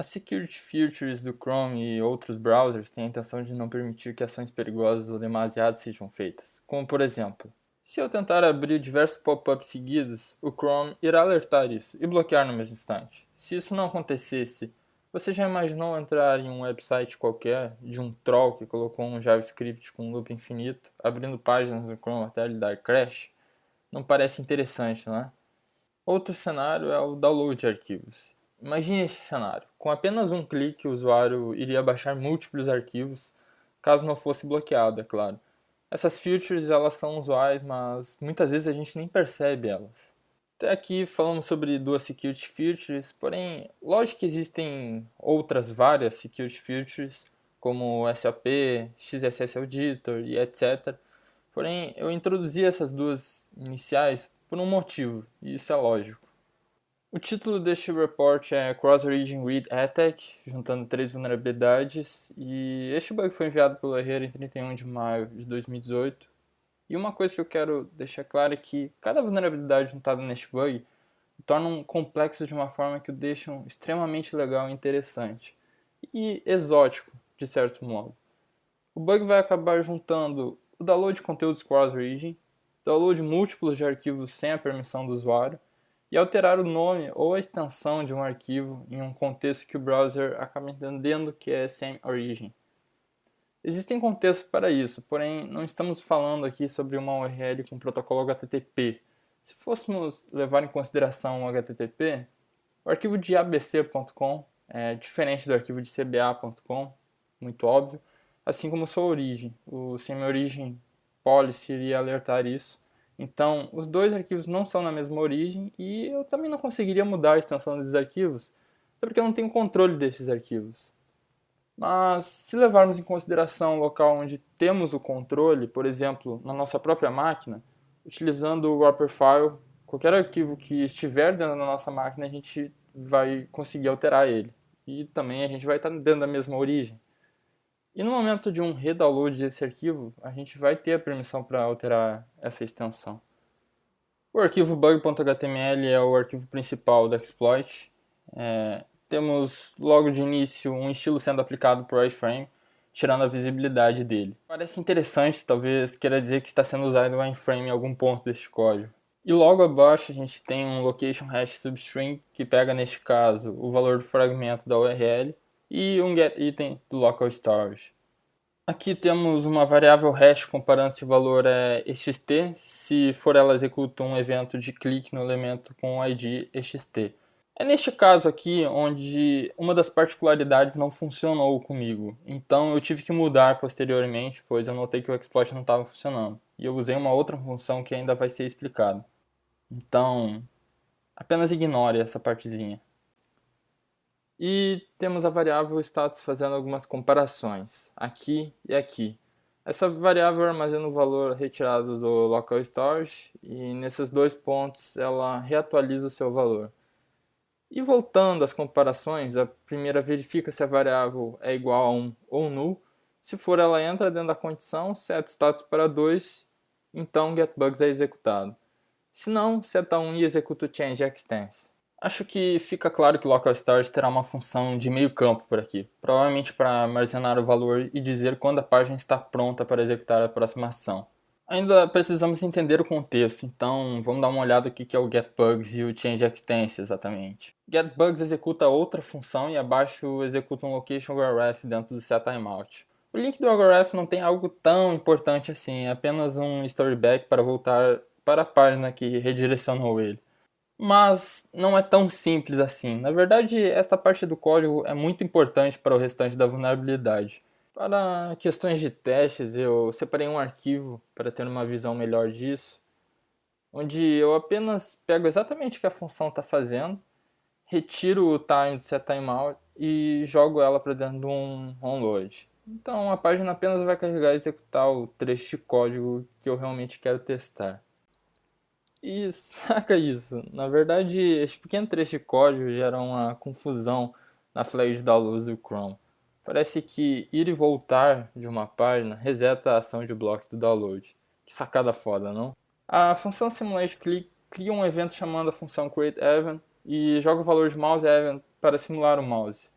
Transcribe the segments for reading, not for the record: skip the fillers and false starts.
As security features do Chrome e outros browsers têm a intenção de não permitir que ações perigosas ou demasiadas sejam feitas, como por exemplo, se eu tentar abrir diversos pop-ups seguidos, o Chrome irá alertar isso e bloquear no mesmo instante. Se isso não acontecesse, você já imaginou entrar em um website qualquer de um troll que colocou um JavaScript com loop infinito, abrindo páginas no Chrome até ele dar crash? Não parece interessante, não é? Outro cenário é o download de arquivos. Imagine esse cenário. Com apenas um clique, o usuário iria baixar múltiplos arquivos, caso não fosse bloqueado, é claro. Essas features elas são usuais, mas muitas vezes a gente nem percebe elas. Até aqui falamos sobre duas security features, porém, lógico que existem outras várias security features, como o SAP, XSS Auditor e etc. Porém, eu introduzi essas duas iniciais por um motivo, e isso é lógico. O título deste report é Cross-Origin Read Attack, juntando três vulnerabilidades, e este bug foi enviado pelo Herrera em 31 de maio de 2018. E uma coisa que eu quero deixar claro é que cada vulnerabilidade juntada neste bug torna um complexo de uma forma que o deixam extremamente legal e interessante, e exótico, de certo modo. O bug vai acabar juntando o download de conteúdos cross-origin, download múltiplos de arquivos sem a permissão do usuário, e alterar o nome ou a extensão de um arquivo em um contexto que o browser acaba entendendo que é sem origin. Existem contextos para isso, porém não estamos falando aqui sobre uma URL com protocolo HTTP. Se fôssemos levar em consideração o HTTP, o arquivo de abc.com é diferente do arquivo de cba.com, muito óbvio, assim como sua origem. O semi-origin policy iria alertar isso. Então, os dois arquivos não são na mesma origem e eu também não conseguiria mudar a extensão desses arquivos, até porque eu não tenho controle desses arquivos. Mas, se levarmos em consideração o local onde temos o controle, por exemplo, na nossa própria máquina, utilizando o wrapper file, qualquer arquivo que estiver dentro da nossa máquina, a gente vai conseguir alterar ele. E também a gente vai estar dentro da mesma origem. E no momento de um redownload desse arquivo, a gente vai ter a permissão para alterar essa extensão. O arquivo bug.html é o arquivo principal do exploit. Temos logo de início um estilo sendo aplicado para o iframe, tirando a visibilidade dele. Parece interessante, talvez queira dizer que está sendo usado o iframe em algum ponto deste código. E logo abaixo a gente tem um location hash substring, que pega neste caso o valor do fragmento da URL, e um getItem do local storage. Aqui temos uma variável hash comparando se o valor é ext, se for ela executa um evento de clique no elemento com o ID ext. É neste caso aqui onde uma das particularidades não funcionou comigo, então eu tive que mudar posteriormente, pois eu notei que o exploit não estava funcionando. E eu usei uma outra função que ainda vai ser explicada. Então, apenas ignore essa partezinha. E temos a variável status fazendo algumas comparações, aqui e aqui. Essa variável armazena o valor retirado do local storage e nesses dois pontos ela reatualiza o seu valor. E voltando às comparações, a primeira verifica se a variável é igual a 1 ou null. Se for, ela entra dentro da condição, seta status para 2, então getBugs é executado. Se não, seta 1 e executa o changeExtends. Acho que fica claro que o local storage terá uma função de meio campo por aqui, provavelmente para armazenar o valor e dizer quando a página está pronta para executar a próxima ação. Ainda precisamos entender o contexto, então vamos dar uma olhada no que é o getBugs e o changeExtends exatamente. GetBugs executa outra função e abaixo executa um location ORF dentro do setTimeout. O link do ORF não tem algo tão importante assim, é apenas um storyback para voltar para a página que redirecionou ele. Mas não é tão simples assim. Na verdade, esta parte do código é muito importante para o restante da vulnerabilidade. Para questões de testes, eu separei um arquivo para ter uma visão melhor disso, onde eu apenas pego exatamente o que a função está fazendo, retiro o time do setTimeout e jogo ela para dentro de um onload. Então a página apenas vai carregar e executar o trecho de código que eu realmente quero testar. E saca isso, na verdade esse pequeno trecho de código gera uma confusão na flag de downloads do Chrome. Parece que ir e voltar de uma página reseta a ação de bloco do download. Que sacada foda, não? A função simulateClick cria um evento chamando a função createEvent e joga o valor de mouseEvent para simular o mouse.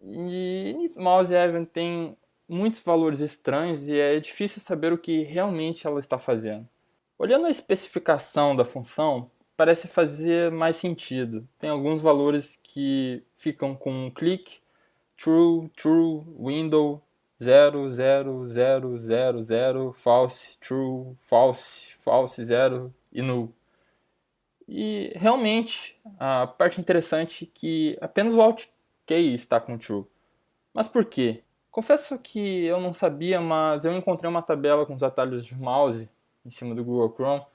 E initmouse event tem muitos valores estranhos e é difícil saber o que realmente ela está fazendo. Olhando a especificação da função, parece fazer mais sentido. Tem alguns valores que ficam com um clique, true, true, window, 0, 0, 0, 0, 0, false, true, false, false, 0 e null. E realmente, a parte interessante é que apenas o alt key está com true. Mas por quê? Confesso que eu não sabia, mas eu encontrei uma tabela com os atalhos de mouse em cima do Google Chrome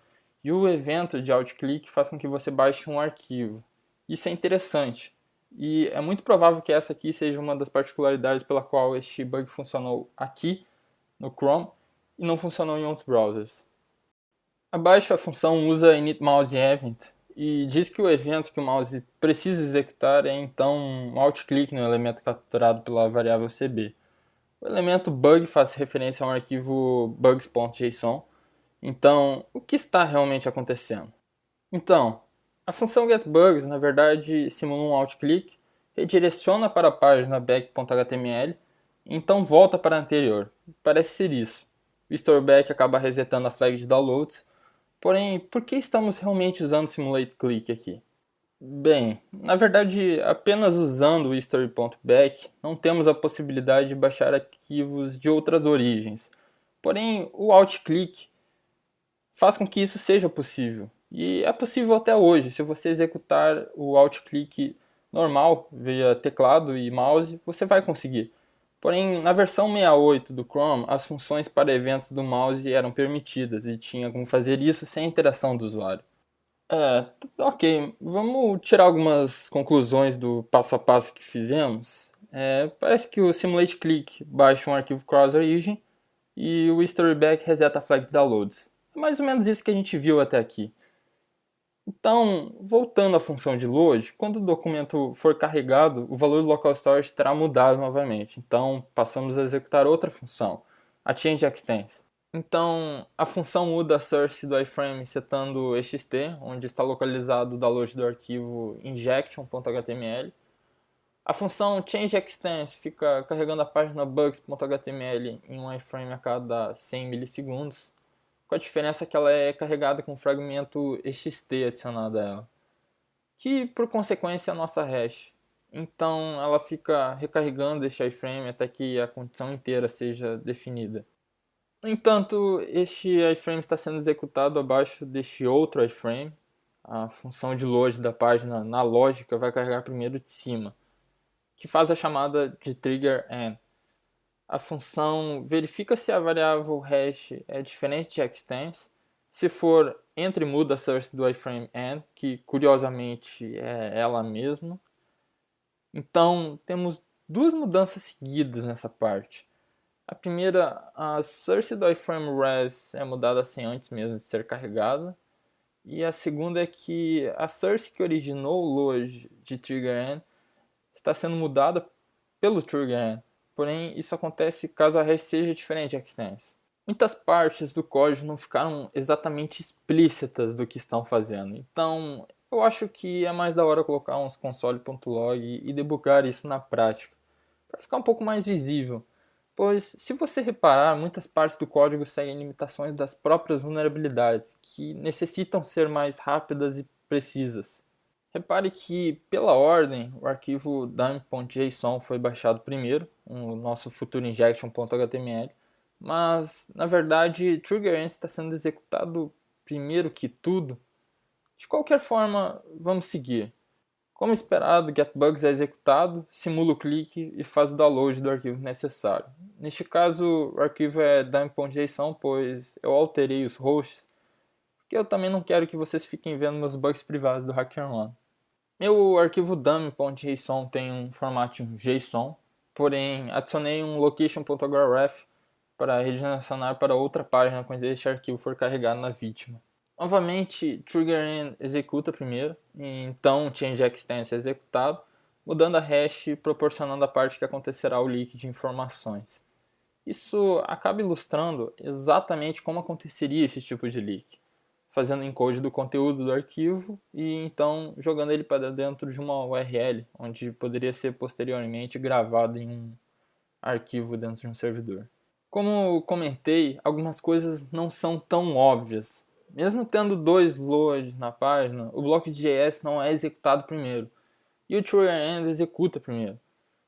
e o evento de alt-click faz com que você baixe um arquivo. Isso é interessante e é muito provável que essa aqui seja uma das particularidades pela qual este bug funcionou aqui no Chrome e não funcionou em outros browsers. Abaixo a função usa initMouseEvent e diz que o evento que o mouse precisa executar é então um alt-click no elemento capturado pela variável cb. O elemento bug faz referência a um arquivo bugs.json. Então, o que está realmente acontecendo? Então, a função getBugs na verdade simula um alt-click, redireciona para a página back.html e então volta para a anterior. Parece ser isso. O storeback acaba resetando a flag de downloads. Porém, por que estamos realmente usando SimulateClick aqui? Bem, na verdade, apenas usando o history.back não temos a possibilidade de baixar arquivos de outras origens. Porém, o alt-click faz com que isso seja possível. E é possível até hoje, se você executar o alt-click normal, via teclado e mouse, você vai conseguir. Porém, na versão 68 do Chrome, as funções para eventos do mouse eram permitidas e tinha como fazer isso sem a interação do usuário. É, ok, vamos tirar algumas conclusões do passo a passo que fizemos. Parece que o Simulate Click baixa um arquivo cross origin e o Historyback reseta a flag de downloads. É mais ou menos isso que a gente viu até aqui. Então, voltando à função de load, quando o documento for carregado, o valor do local storage terá mudado novamente. Então, passamos a executar outra função, a changeExtends. Então, a função muda a source do iframe setando ext, onde está localizado o download do arquivo injection.html. A função changeExtends fica carregando a página bugs.html em um iframe a cada 100 milissegundos, com a diferença que ela é carregada com um fragmento ext adicionado a ela, que por consequência é a nossa hash. Então, ela fica recarregando este iframe até que a condição inteira seja definida. No entanto, este iframe está sendo executado abaixo deste outro iframe. A função de load da página na lógica vai carregar primeiro de cima, que faz a chamada de trigger AND. A função verifica se a variável hash é diferente de extends. Se for, entra e muda a source do iframe AND, que curiosamente é ela mesma. Então, temos duas mudanças seguidas nessa parte. A primeira, a source do iframe res é mudada assim antes mesmo de ser carregada. E a segunda é que a source que originou o load de trigger está sendo mudada pelo trigger. Porém, isso acontece caso a hash seja diferente de extends. Muitas partes do código não ficaram exatamente explícitas do que estão fazendo. Então, eu acho que é mais da hora colocar uns console.log e debugar isso na prática, para ficar um pouco mais visível. Pois, se você reparar, muitas partes do código seguem limitações das próprias vulnerabilidades, que necessitam ser mais rápidas e precisas. Repare que, pela ordem, o arquivo dump.json foi baixado primeiro, o nosso futuro injection.html, mas, na verdade, TriggerEnt está sendo executado primeiro que tudo. De qualquer forma, vamos seguir. Como esperado, getBugs é executado, simula o clique e faz o download do arquivo necessário. Neste caso, o arquivo é dump.json, pois eu alterei os hosts, porque eu também não quero que vocês fiquem vendo meus bugs privados do HackerOne. Meu arquivo dump.json tem um formato JSON, porém adicionei um location.href para redirecionar para outra página quando este arquivo for carregado na vítima. Novamente, TriggerEnd executa primeiro, e então o changeExtends é executado, mudando a hash e proporcionando a parte que acontecerá o leak de informações. Isso acaba ilustrando exatamente como aconteceria esse tipo de leak. fazendo encode do conteúdo do arquivo e então jogando ele para dentro de uma URL, onde poderia ser posteriormente gravado em um arquivo dentro de um servidor. Como eu comentei, algumas coisas não são tão óbvias. Mesmo tendo dois loads na página, o bloco de JS não é executado primeiro, e o TrueEnd executa primeiro.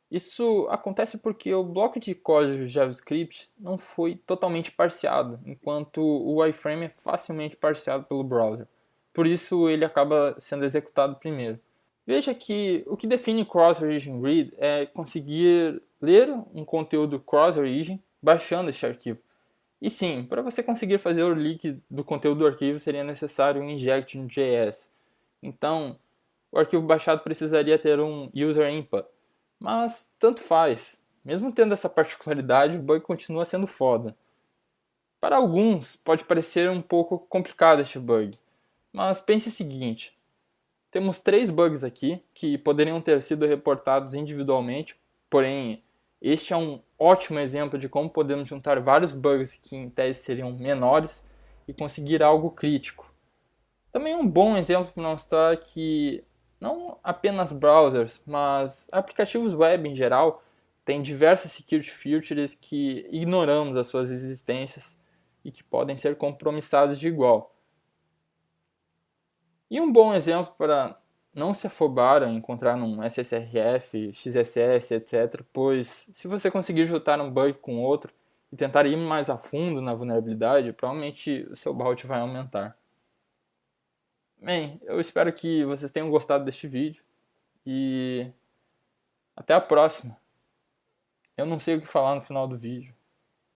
Isso acontece porque o bloco de código JavaScript não foi totalmente parseado, enquanto o iframe é facilmente parseado pelo browser. Por isso ele acaba sendo executado primeiro. Veja que o que define Cross-Origin Read é conseguir ler um conteúdo cross-origin baixando este arquivo. E sim, para você conseguir fazer o leak do conteúdo do arquivo seria necessário um inject no JS. Então, o arquivo baixado precisaria ter um user input. Mas tanto faz. Mesmo tendo essa particularidade, o bug continua sendo foda. Para alguns, pode parecer um pouco complicado este bug. Mas pense o seguinte. Temos 3 bugs aqui que poderiam ter sido reportados individualmente, porém este é um ótimo exemplo de como podemos juntar vários bugs que em tese seriam menores e conseguir algo crítico. Também é um bom exemplo para mostrar que não apenas browsers, mas aplicativos web em geral têm diversas security features que ignoramos as suas existências e que podem ser compromissados de igual. E um bom exemplo para não se afobar ao encontrar um SSRF, XSS, etc., pois se você conseguir juntar um bug com outro e tentar ir mais a fundo na vulnerabilidade, provavelmente o seu bounty vai aumentar. Bem, eu espero que vocês tenham gostado deste vídeo e até a próxima. Eu não sei o que falar no final do vídeo.